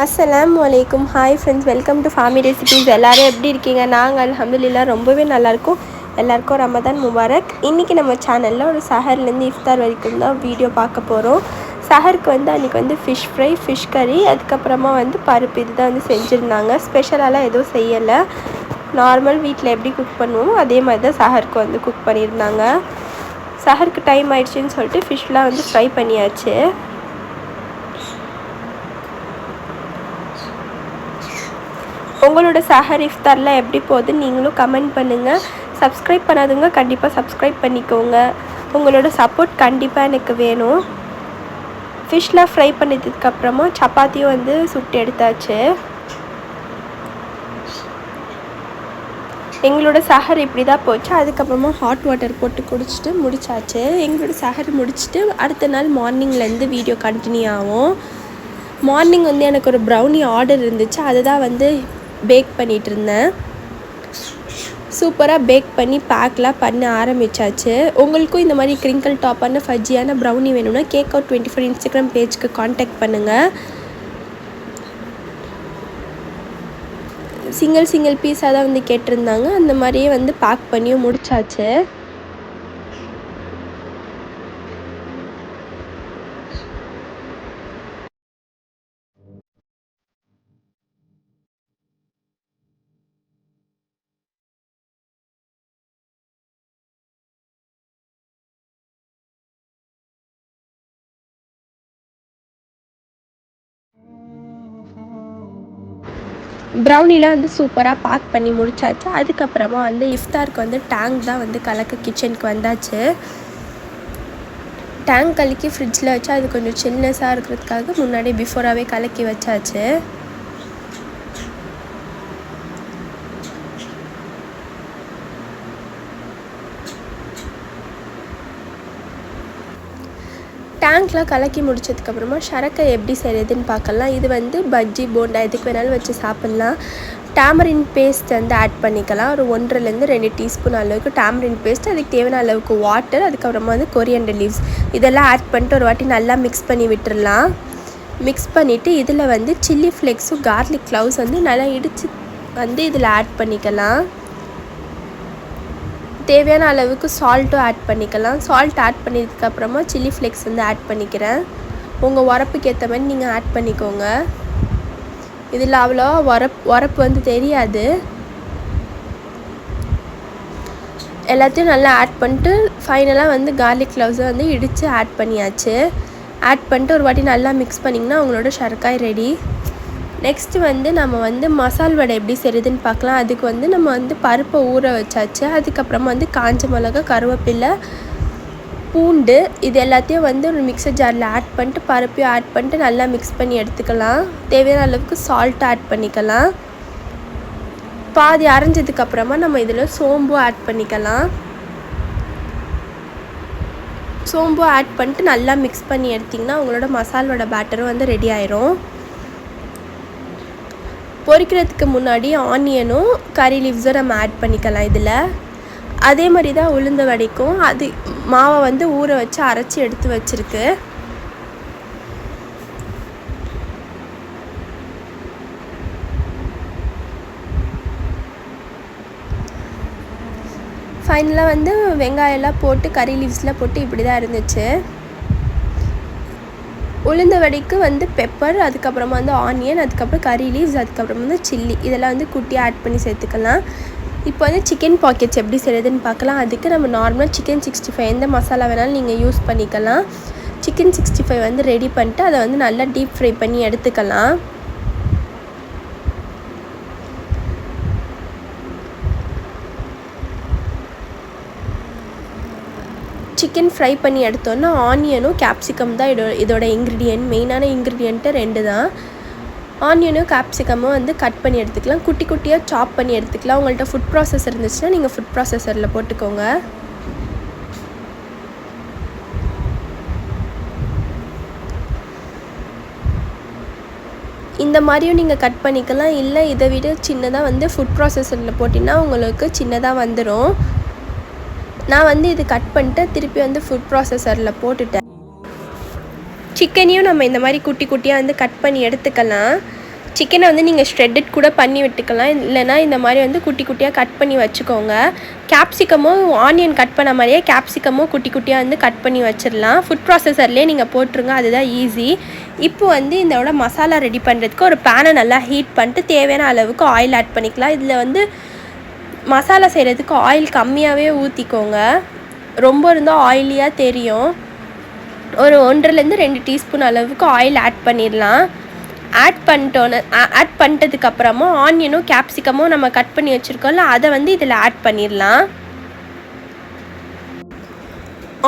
அஸ்ஸலாமு அலைக்கும். Hi friends, welcome to Fahmi recipes. எல்லோரும் எப்படி இருக்கீங்க? நாங்கள் அல்ஹம்துலில்லாஹ் ரொம்பவே நல்லாயிருக்கும். எல்லாருக்கும் ரமதான் முபாரக். இன்றைக்கி நம்ம சேனலில் ஒரு சஹர்லேருந்து இஃப்தார் வரைக்கும் தான் வீடியோ பார்க்க போகிறோம். சஹருக்கு அன்றைக்கி ஃபிஷ் ஃப்ரை, ஃபிஷ் கறி, அதுக்கப்புறமா பருப்பு இது தான் செஞ்சுருந்தாங்க. ஸ்பெஷலாலாம் எதுவும் செய்யலை. நார்மல் வீட்டில் எப்படி குக் பண்ணுவோமோ அதே மாதிரி தான் சஹருக்கு குக் பண்ணியிருந்தாங்க. சஹருக்கு டைம் ஆயிடுச்சுன்னு சொல்லிட்டு ஃபிஷ்லாம் ஃப்ரை பண்ணியாச்சு. உங்களோட சஹர் இஃப்தார்லாம் எப்படி போகுதுன்னு நீங்களும் கமெண்ட் பண்ணுங்கள். சப்ஸ்கிரைப் பண்ணாதவங்க கண்டிப்பாக சப்ஸ்கிரைப் பண்ணிக்கோங்க. உங்களோட சப்போர்ட் கண்டிப்பாக எனக்கு வேணும். ஃபிஷ்லாம் ஃப்ரை பண்ணதுக்கப்புறமா சப்பாத்தியும் சுட்டு எடுத்தாச்சு. எங்களோட சஹர் இப்படி தான் போச்சு. அதுக்கப்புறமா ஹாட் வாட்டர் போட்டு குடிச்சிட்டு முடிச்சாச்சு. எங்களோட சஹர் முடிச்சுட்டு அடுத்த நாள் மார்னிங்லேருந்து வீடியோ கண்டினியூ ஆகும். மார்னிங் எனக்கு ஒரு ப்ரௌனி ஆர்டர் இருந்துச்சு. அதை தான் பேக் பண்ணிகிட்டு இருந்தேன். சூப்பராக பேக் பண்ணி பேக்லாம் பண்ண ஆரம்பித்தாச்சு. உங்களுக்கும் இந்த மாதிரி கிரிங்கிள் டாப்பான ஃபஜ்ஜியான ப்ரௌனி வேணும்னா கேக் அவுட் 24 இன்ஸ்டாகிராம் பேஜ்க்கு காண்டாக்ட் பண்ணுங்கள். சிங்கிள் பீஸாக தான் கேட்டிருந்தாங்க. அந்த மாதிரியே பேக் பண்ணியும் முடிச்சாச்சு. ப்ரௌனிலாம் சூப்பராக பேக் பண்ணி முடிச்சாச்சு. அதுக்கப்புறமா இஃப்தாருக்கு டேங்க் தான் கலக்க கிச்சனுக்கு வந்தாச்சு. டேங்க் கலக்கி ஃப்ரிட்ஜில் வச்சு அது கொஞ்சம் சில்னஸாக இருக்கிறதுக்காக முன்னாடி பிஃபோராகவே கலக்கி வச்சாச்சு. டேங்க்லாம் கலக்கி முடிச்சதுக்கப்புறமா ஷரக்கை எப்படி செய்கிறதுன்னு பார்க்கலாம். இது பஜ்ஜி போண்டா எதுக்கு வேணாலும் வச்சு சாப்பிட்லாம். டேமரின் பேஸ்ட் ஆட் பண்ணிக்கலாம். ஒரு 1.5 2 டீஸ்பூன் அளவுக்கு டேமரின் பேஸ்ட், அதுக்கு தேவையான அளவுக்கு வாட்டர், அதுக்கப்புறமா கொரியண்டர் லீவ்ஸ் இதெல்லாம் ஆட் பண்ணிட்டு ஒரு வாட்டி நல்லா மிக்ஸ் பண்ணி விட்டுடலாம். மிக்ஸ் பண்ணிவிட்டு இதில் சில்லி ஃப்ளேக்ஸும் கார்லிக் க்ளவுஸ் நல்லா இடித்து இதில் ஆட் பண்ணிக்கலாம். தேவையான அளவுக்கு சால்ட்டும் ஆட் பண்ணிக்கலாம். சால்ட் ஆட் பண்ணதுக்கப்புறமா சில்லி ஃப்ளேக்ஸ் ஆட் பண்ணிக்கிறேன். உங்கள் உரப்புக்கு ஏற்ற மாதிரி நீங்கள் ஆட் பண்ணிக்கோங்க. இதில் அவ்வளோவா உரப்பு தெரியாது. எல்லாத்தையும் நல்லா ஆட் பண்ணிட்டு ஃபைனலாக கார்லிக் க்ளவுஸை இடித்து ஆட் பண்ணியாச்சு. ஆட் பண்ணிட்டு ஒரு வாட்டி நல்லா மிக்ஸ் பண்ணிங்கன்னா உங்களோட ஷர்க்காய் ரெடி. நெக்ஸ்ட்டு நம்ம மசால் வடை எப்படி செய்கிறதுன்னு பார்க்கலாம். அதுக்கு நம்ம பருப்பை ஊற வச்சாச்சு. அதுக்கப்புறமா காஞ்ச மிளகா, கருவேப்பிலை, பூண்டு இது எல்லாத்தையும் ஒரு மிக்சர் ஜாரில் ஆட் பண்ணிட்டு பருப்பையும் ஆட் பண்ணிட்டு நல்லா மிக்ஸ் பண்ணி எடுத்துக்கலாம். தேவையான அளவுக்கு சால்ட் ஆட் பண்ணிக்கலாம். பாதி அரைஞ்சதுக்கப்புறமா நம்ம இதில் சோம்பு ஆட் பண்ணிக்கலாம். சோம்பு ஆட் பண்ணிட்டு நல்லா மிக்ஸ் பண்ணி எடுத்திங்கன்னா உங்களோட மசாலோட பேட்டரும் ரெடி ஆயிரும். பொரிக்கிறதுக்கு முன்னாடி ஆனியனும் கறி லீவ்ஸும் நம்ம ஆட் பண்ணிக்கலாம். இதில் அதே மாதிரி தான் உளுந்த வடைக்கும் அது மாவை ஊற வச்சு அரைச்சி எடுத்து வச்சுருக்கு. ஃபைனலாக வெங்காயம்லாம் போட்டு கறி லீவ்ஸ்லாம் போட்டு இப்படி தான் இருந்துச்சு. உளுந்த வடைக்கு பெப்பர், அதுக்கப்புறமா ஆனியன், அதுக்கப்புறம் கறி லீவ்ஸ், அதுக்கப்புறமா சில்லி இதெல்லாம் குட்டியாக ஆட் பண்ணி சேர்த்துக்கலாம். இப்போ சிக்கன் பாக்கெட்ஸ் எப்படி செய்கிறதுன்னு பார்க்கலாம். அதுக்கு நம்ம நார்மலாக சிக்கன் 65 எந்த மசாலா வேணாலும் நீங்கள் யூஸ் பண்ணிக்கலாம். சிக்கன் 65 ரெடி பண்ணிட்டு அதை நல்லா டீப் ஃப்ரை பண்ணி எடுத்துக்கலாம். சிக்கன் ஃப்ரை பண்ணி எடுத்தோன்னா ஆனியனும் கேப்சிகம் தான் இதோட இன்க்ரீடியன்ட். மெயினான இன்க்ரீடியண்ட்டு 2 தான். ஆனியனும் கேப்சிகமும் கட் பண்ணி எடுத்துக்கலாம். குட்டி குட்டியாக சாப் பண்ணி எடுத்துக்கலாம். உங்கள்கிட்ட ஃபுட் ப்ராசஸர் இருந்துச்சுன்னா நீங்கள் ஃபுட் ப்ராசஸரில் போட்டுக்கோங்க. இந்த மாதிரியும் நீங்கள் கட் பண்ணிக்கலாம். இல்லை இதை விட சின்னதாக ஃபுட் ப்ராசஸரில் போட்டிங்கன்னா உங்களுக்கு சின்னதாக வந்துடும். நான் இது கட் பண்ணிட்டு திருப்பி ஃபுட் ப்ராசஸரில் போட்டுட்டேன். சிக்கனையும் நம்ம இந்த மாதிரி குட்டி குட்டியாக கட் பண்ணி எடுத்துக்கலாம். சிக்கனை வந்து நீங்கள் ஷ்ரெட்டட் கூட பண்ணி விட்டுக்கலாம், இல்லைனா இந்த மாதிரி வந்து குட்டி குட்டியாக கட் பண்ணி வச்சுக்கோங்க. கேப்சிகமும் ஆனியன் கட் பண்ண மாதிரியே கேப்சிகமும் குட்டி குட்டியாக வந்து கட் பண்ணி வச்சிடலாம். ஃபுட் ப்ராசஸர்லேயே நீங்கள் போட்டுருங்க, அதுதான் ஈஸி. இப்போ வந்து இதோட மசாலா ரெடி பண்ணுறதுக்கு ஒரு பேனை நல்லா ஹீட் பண்ணிட்டு தேவையான அளவுக்கு ஆயில் ஆட் பண்ணிக்கலாம். இதில் வந்து மசாலா செய்கிறதுக்கு ஆயில் கம்மியாகவே ஊற்றிக்கோங்க, ரொம்ப இருந்தால் ஆயிலியாக தெரியும். ஒரு 1.5 to 2 டீஸ்பூன் அளவுக்கு ஆயில் ஆட் பண்ணிடலாம். ஆட் பண்ணிட்டதுக்கப்புறமா ஆனியனும் கேப்சிகமும் நம்ம கட் பண்ணி வச்சுருக்கோம்ல, அதை வந்து இதில் ஆட் பண்ணிடலாம்.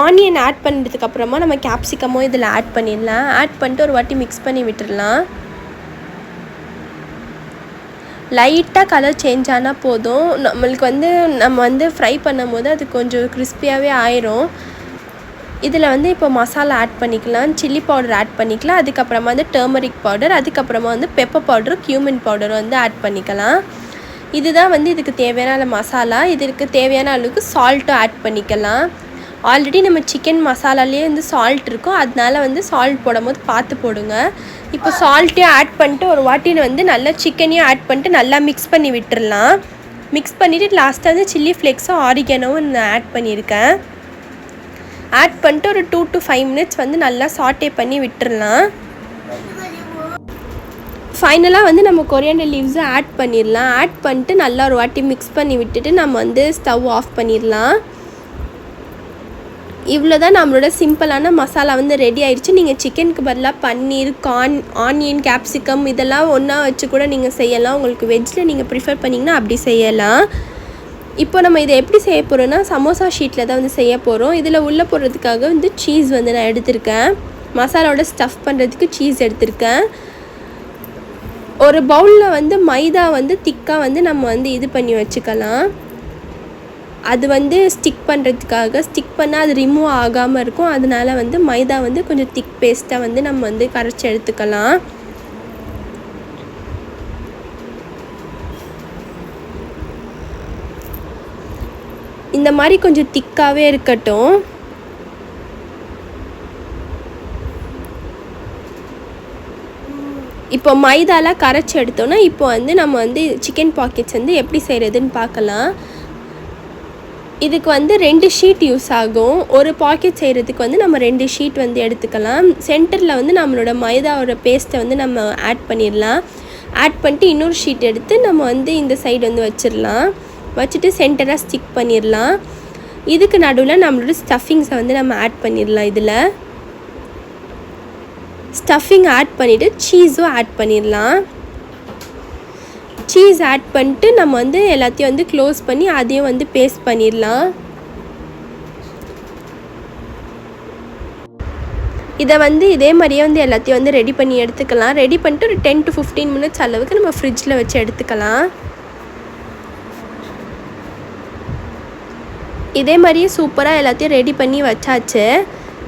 ஆனியன் ஆட் பண்ணதுக்கப்புறமா நம்ம கேப்சிகமும் இதில் ஆட் பண்ணிடலாம். ஆட் பண்ணிட்டு ஒரு வாட்டி மிக்ஸ் பண்ணி விட்டுடலாம். லைட்டாக கலர் சேஞ்ச் ஆனால் போதும், நம்மளுக்கு வந்து நம்ம வந்து ஃப்ரை பண்ணும் போது அது கொஞ்சம் கிறிஸ்பியாகவே ஆயிரும். இதில் வந்து இப்போ மசாலா ஆட் பண்ணிக்கலாம், சில்லி பவுடர் ஆட் பண்ணிக்கலாம், அதுக்கப்புறமா வந்து டர்மரிக் பவுடர், அதுக்கப்புறமா வந்து பெப்பர் பவுடர், கியூமின் பவுடர் வந்து ஆட் பண்ணிக்கலாம். இதுதான் வந்து இதுக்கு தேவையான மசாலா. இதுக்கு தேவையான அளவுக்கு சால்ட்டும் ஆட் பண்ணிக்கலாம். ஆல்ரெடி நம்ம சிக்கன் மசாலாலேயே வந்து சால்ட் இருக்கும், அதனால வந்து சால்ட் போடும்போது பார்த்து போடுங்க. இப்போ சால்ட்டையும் ஆட் பண்ணிட்டு ஒரு வாட்டி வந்து நல்லா சிக்கனையும் ஆட் பண்ணிட்டு நல்லா மிக்ஸ் பண்ணி விட்டுடலாம். மிக்ஸ் பண்ணிவிட்டு லாஸ்ட்டாக வந்து சில்லி ஃப்ளேக்ஸும் ஆரிகனோவும் நான் ஆட் பண்ணியிருக்கேன். ஆட் பண்ணிட்டு ஒரு 2 to 5 minutes வந்து நல்லா சாட்டே பண்ணி விட்டுடலாம். ஃபைனலாக வந்து நம்ம கொரியாண்டர் லீவ்ஸை ஆட் பண்ணிடலாம். ஆட் பண்ணிட்டு நல்லா ஒரு வாட்டி மிக்ஸ் பண்ணி விட்டுட்டு நம்ம வந்து ஸ்டவ் ஆஃப் பண்ணிடலாம். இவ்வளோ தான் நம்மளோட சிம்பிளான மசாலா வந்து ரெடி ஆயிடுச்சு. நீங்கள் சிக்கனுக்கு பதிலாக பன்னீர், ஆனியன், கேப்சிகம் இதெல்லாம் ஒன்றா வச்சு கூட நீங்கள் செய்யலாம். உங்களுக்கு வெஜ்ஜில் நீங்கள் ப்ரிஃபர் பண்ணிங்கன்னா அப்படி செய்யலாம். இப்போ நம்ம இதை எப்படி செய்ய போகிறோன்னா சமோசா ஷீட்டில் தான் வந்து செய்ய போகிறோம். இதில் உள்ளே போடுறதுக்காக வந்து சீஸ் வந்து நான் எடுத்திருக்கேன். மசாலாவோட ஸ்டஃப் பண்ணுறதுக்கு சீஸ் எடுத்திருக்கேன். ஒரு பவுலில் வந்து மைதா வந்து திக்காக வந்து நம்ம வந்து இது பண்ணி வச்சுக்கலாம். அது வந்து ஸ்டிக் பண்ணுறதுக்காக, ஸ்டிக் பண்ணால் அது ரிமூவ் ஆகாமல் இருக்கும், அதனால வந்து மைதா வந்து கொஞ்சம் திக் பேஸ்ட்டாக வந்து நம்ம வந்து கரைச்சி எடுத்துக்கலாம். இந்த மாதிரி கொஞ்சம் திக்காகவே இருக்கட்டும். இப்போ மைதாலாம் கரைச்சி எடுத்தோன்னா இப்போ வந்து நம்ம வந்து சிக்கன் பாக்கெட்ஸ் வந்து எப்படி செய்கிறதுன்னு பார்க்கலாம். இதுக்கு வந்து 2 ஷீட் யூஸ் ஆகும். ஒரு பாக்கெட் செய்கிறதுக்கு வந்து நம்ம 2 ஷீட் வந்து எடுத்துக்கலாம். சென்டரில் வந்து நம்மளோட மைதாவோட பேஸ்ட்டை வந்து நம்ம ஆட் பண்ணிடலாம். ஆட் பண்ணிட்டு இன்னொரு ஷீட் எடுத்து நம்ம வந்து இந்த சைடு வந்து வச்சிடலாம். வச்சுட்டு சென்டராக ஸ்டிக் பண்ணிடலாம். இதுக்கு நடுவில் நம்மளோட ஸ்டஃபிங்ஸை வந்து நம்ம ஆட் பண்ணிடலாம். இதில் ஸ்டஃபிங் ஆட் பண்ணிவிட்டு சீஸும் ஆட் பண்ணிடலாம். சீஸ் ஆட் பண்ணிட்டு நம்ம வந்து எல்லாத்தையும் வந்து க்ளோஸ் பண்ணி அதையும் வந்து பேஸ்ட் பண்ணிடலாம். இதை வந்து இதே மாதிரியே வந்து எல்லாத்தையும் வந்து ரெடி பண்ணி எடுத்துக்கலாம். ரெடி பண்ணிட்டு ஒரு 10 to 15 minutes அளவுக்கு நம்ம ஃப்ரிட்ஜில் வச்சு எடுத்துக்கலாம். இதே மாதிரியே சூப்பராக எல்லாத்தையும் ரெடி பண்ணி வச்சாச்சு.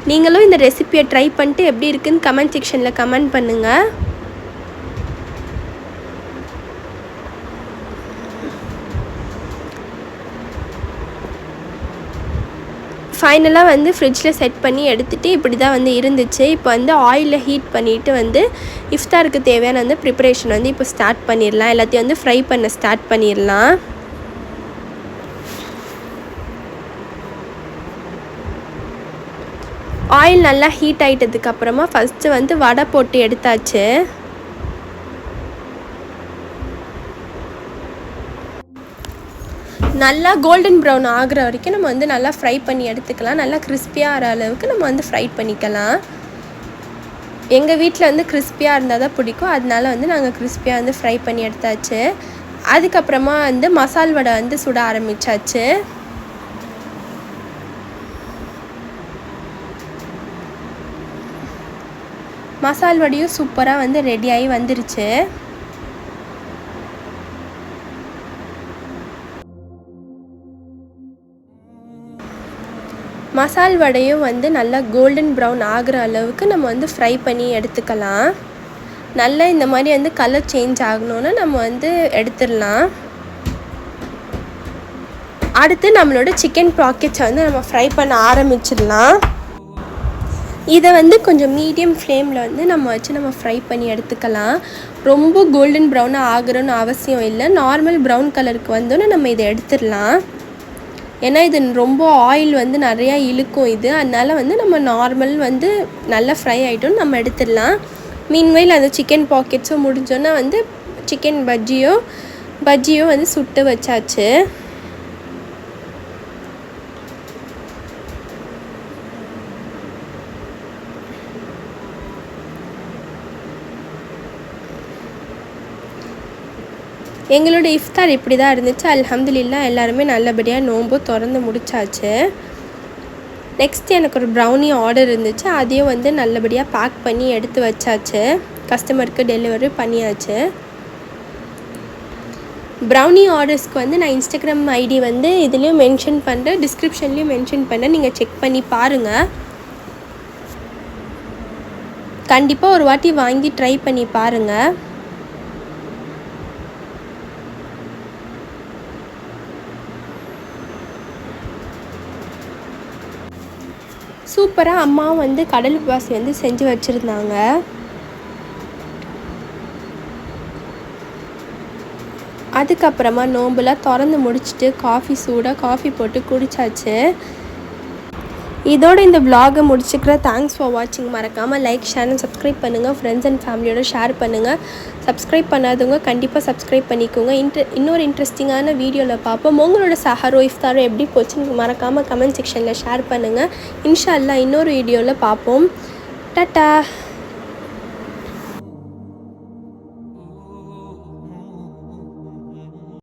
நீங்களும் இந்த ரெசிபியை ட்ரை பண்ணிட்டு எப்படி இருக்குன்னு கமெண்ட் செக்ஷனில் கமெண்ட் பண்ணுங்கள். ஃபைனலாக வந்து ஃப்ரிட்ஜில் செட் பண்ணி எடுத்துகிட்டு இப்படி தான் வந்து இருந்துச்சு. இப்போ வந்து ஆயிலில் ஹீட் பண்ணிவிட்டு வந்து இஃப்தாருக்கு தேவையான வந்து ப்ரிப்பரேஷன் வந்து இப்போ ஸ்டார்ட் பண்ணிடலாம். எல்லாத்தையும் வந்து ஃப்ரை பண்ண ஸ்டார்ட் பண்ணிடலாம். ஆயில் நல்லா ஹீட் ஆகிட்டதுக்கப்புறமா ஃபஸ்ட்டு வந்து வடை போட்டு எடுத்தாச்சு. நல்லா கோல்டன் ப்ரௌன் ஆகிற வரைக்கும் நம்ம வந்து நல்லா ஃப்ரை பண்ணி எடுத்துக்கலாம். நல்லா கிறிஸ்பியாக ஆகிற அளவுக்கு நம்ம வந்து ஃப்ரை பண்ணிக்கலாம். எங்கள் வீட்டில் வந்து கிறிஸ்பியாக இருந்தால் தான் பிடிக்கும், அதனால வந்து நாங்கள் கிறிஸ்பியாக வந்து ஃப்ரை பண்ணி எடுத்தாச்சு. அதுக்கப்புறமா வந்து மசால் வடை வந்து சுட ஆரம்பித்தாச்சு. மசால் வடையும் சூப்பராக வந்து ரெடியாகி வந்துருச்சு. மசால் வடையும் வந்து நல்லா கோல்டன் ப்ரௌன் ஆகிற அளவுக்கு நம்ம வந்து ஃப்ரை பண்ணி எடுத்துக்கலாம். நல்லா இந்த மாதிரி வந்து கலர் சேஞ்ச் ஆகணுன்னு நம்ம வந்து எடுத்துடலாம். அடுத்து நம்மளோட சிக்கன் பாக்கெட்ஸை வந்து நம்ம ஃப்ரை பண்ண ஆரம்பிச்சிடலாம். இதை வந்து கொஞ்சம் மீடியம் ஃப்ளேமில் வந்து நம்ம ஃப்ரை பண்ணி எடுத்துக்கலாம். ரொம்ப கோல்டன் ப்ரௌனாக ஆகணும்னு அவசியம் இல்லை. நார்மல் ப்ரௌன் கலருக்கு வந்தோன்னே நம்ம இதை எடுத்துடலாம். ஏன்னா இது ரொம்ப ஆயில் வந்து நிறையா இழுக்கும் இது. அதனால் வந்து நம்ம நார்மல் வந்து நல்லா ஃப்ரை ஆகிட்டோன்னு நம்ம எடுத்துடலாம். மீன்வைல் அந்த சிக்கன் பாக்கெட்ஸும் முடிஞ்சோன்னா வந்து சிக்கன் பஜ்ஜியோ வந்து சுட்டு வச்சாச்சு. எங்களோட இஃப்தார் இப்படி தான் இருந்துச்சு. அல்ஹம்துலில்லாஹ் எல்லாருமே நல்லபடியாக நோன்பு திறந்து முடிச்சாச்சு. நெக்ஸ்ட் எனக்கு ஒரு ப்ரௌனி ஆர்டர் இருந்துச்சு. அதையும் வந்து நல்லபடியாக பேக் பண்ணி எடுத்து வச்சாச்சு. கஸ்டமருக்கு டெலிவரி பண்ணியாச்சு. ப்ரௌனி ஆர்டர்ஸ்க்கு வந்து நான் இன்ஸ்டாகிராம் ஐடி வந்து இதுலேயும் மென்ஷன் பண்ணுறேன், டிஸ்கிரிப்ஷன்லேயும் மென்ஷன் பண்ணேன். நீங்கள் செக் பண்ணி பாருங்கள். கண்டிப்பாக ஒரு வாட்டி வாங்கி ட்ரை பண்ணி பாருங்கள். சூப்பராக அம்மாவும் வந்து கடல் பாசி வந்து செஞ்சு வச்சுருந்தாங்க. அதுக்கப்புறமா நோம்புலாம் திறந்து முடிச்சுட்டு சூடாக காஃபி போட்டு குடித்தாச்சு. இதோட இந்த vlog முடிச்சுக்கிறேன். தேங்க்ஸ் ஃபார் வாட்சிங். மறக்காமல் லைக், ஷேர் அண்ட் சப்ஸ்கிரைப் பண்ணுங்கள். ஃப்ரெண்ட்ஸ் அண்ட் ஃபேமிலியோட ஷேர் பண்ணுங்கள். சப்ஸ்கிரைப் பண்ணாதவங்க கண்டிப்பாக சப்ஸ்கிரைப் பண்ணிக்கோங்க. இன்னொரு இன்ட்ரெஸ்டிங்கான வீடியோவில் பார்ப்போம். உங்களோட சஹரோ இஃப்தாரோ எப்படி போச்சுன்னு மறக்காமல் கமெண்ட் செக்ஷனில் ஷேர் பண்ணுங்கள். இன்ஷா அல்லாஹ் இன்னொரு வீடியோவில் பார்ப்போம். டாட்டா.